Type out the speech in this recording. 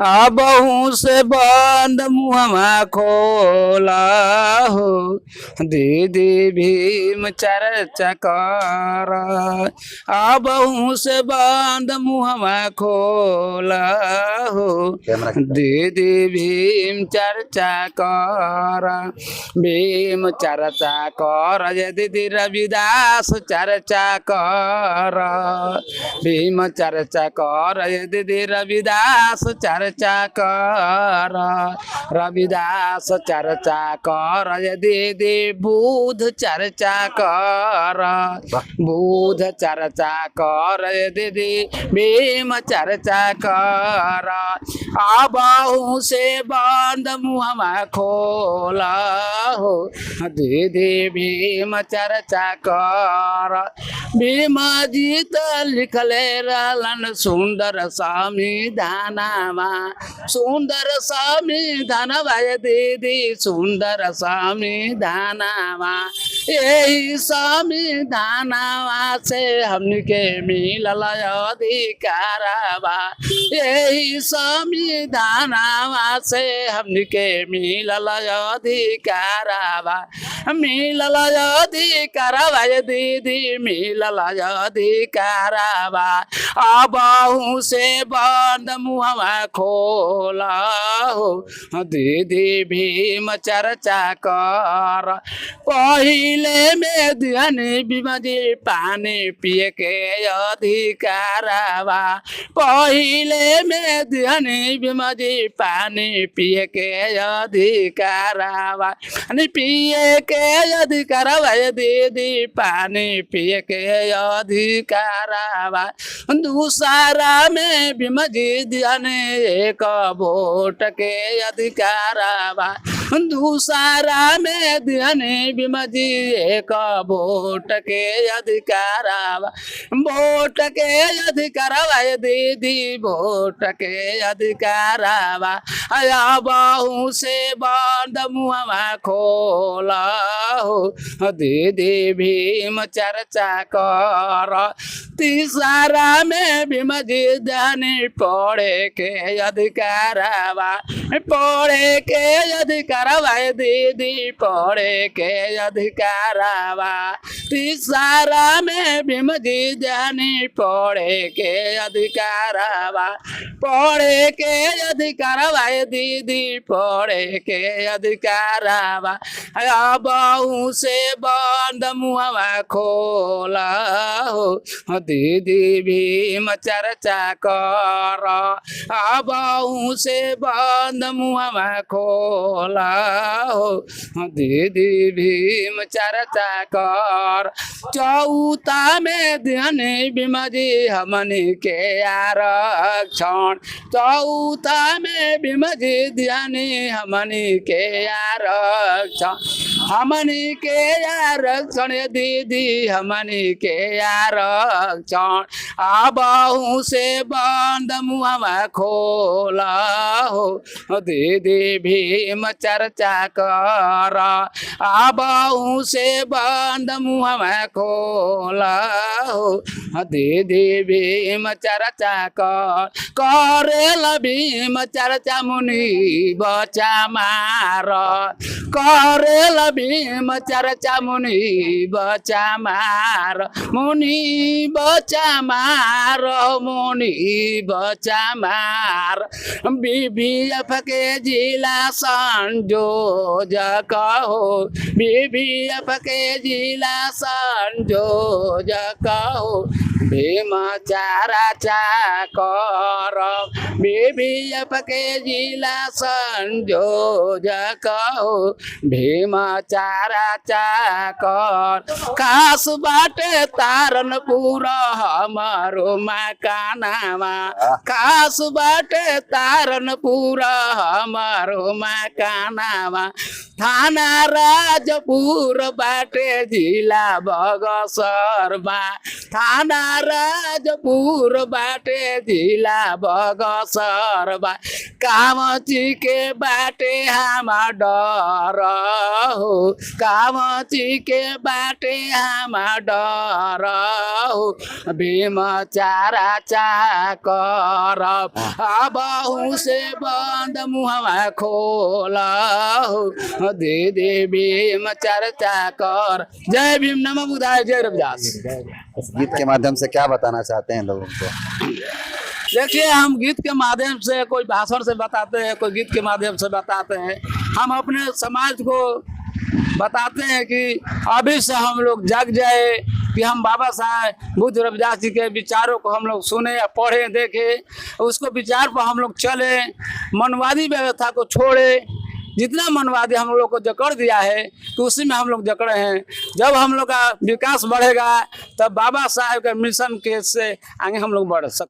अबहू से बंद मुहमा खोला हो दीदी भीम चर्चा कर अबहू से बंद मुहमा खोला हो दीदी भीम चर्चा कर भीम चर्चा कर ये दीदी रविदास चर्चा कर भीम चर्चा कर ये दीदी रविदास चर्चा कर रविदास चर्चा कर ये दीदी बुध चर्चा कर बुध चर्चा कर ये दीदी भीम चर्चा कर अबहू से बंद मुहमा खोला हो दीदी भीम चर्चा कर भीम जी तो लिखले रहलन सुंदर संविधानमा सुंदर संविधानवा दीदी सुंदर संविधानमा यही संविधानवा से हमके मिलल अधिकारवा यही संविधानवा से हमके मिलल अधिकारवा मिलल अधिकारवा दीदी मिलल अधिकारवा अबहू से बंद मुहमा खोला हो दीदी भीम चर्चा कर पहिले में ध्यानी बिमजी पानी पिए के अधिकारवा पहिले में ध्यानी बिमजी पानी पिए के अधिकारवा पिए के अधिकारवा दीदी पानी पिए के अधिकारवा दूसरा में बिमजी ध्यान एक वोट के अधिकारवा दूसरा में ध्यान बिमजी एक वोट के अधिकारवा वोट के अधिकारवा दीदी वोट के अधिकारवा अबहू से बंद मुहमा खोला हो दीदी भीम चर्चा कर तीसरा में भीमजी ध्यानी पढ़े के अधिकारवा पढ़े के अधिकारवा दीदी पढ़े के अधिकारवा तीसरा में भीमजी ध्यानी पढ़े के अधिकारवा पढ़े के अधिकारवा दीदी पढ़े के अधिकारवा अबहू से बंद मुहमा खोला हो दीदी भीम चर्चा कर अबहू से बंद मुहमा खोला हो दीदी भीम चर्चा कर चौथा में ध्यान बिमजी हमनी के आरक्षण चौथा में बिमजी ध्यान हमनी के आरक्षण हमनी के आरक्षण दीदी हमनी के आरक्षण अबहू से बंद मुहमा खोला हो दीदी भीम चर्चा कर अबहू से बंद मुहमा खोला हो दीदी भीम चर्चा कर करेल भीम चर्चा मुनि बचा मार करेल भीम चर्चा मुनि बचा मार मुनि बचा मार मुनि बचा मार बीबीएफ के जिला संयोजक हो बीबीएफ के जिला संयोजक हो भीम चर्चा कर बीबीएफ के जिला संयोजक हो भीम चर्चा कर खास बाटे तारनपुर हमारो मकानावा खास बाटे तारनपुर हमारो मकानावा थाना राजपुर बाटे जिला बगसर बा थाना राजपुर बाटे जिला बगसर असर बा कामची के बाटे हम डर हो कामची के बाटे हम डर हो भीम चारा चाकर अबहू से बंद मुहवा खोला हो दे दे भीम चर्चा कर। जय भीम नमः बुद्धाय जय रविदास। इस गीत के माध्यम से क्या बताना चाहते हैं लोगों को? देखिए हम गीत के माध्यम से कोई भाषण से बताते हैं कोई गीत के माध्यम से बताते हैं हम अपने समाज को बताते हैं कि अभी से हम लोग जाग जाए कि हम बाबा साहब बुद्ध रविदास जी के विचारों को हम लोग सुने या पढ़े देखें उसको विचार पर हम लोग चले मनवादी व्यवस्था को छोड़े जितना मनवादी हम लोग को जकड़ दिया है तो उसी में हम लोग जकड़े हैं। जब हम लोग का विकास बढ़ेगा तब बाबा साहब के मिशन के से आगे हम लोग बढ़ सकते।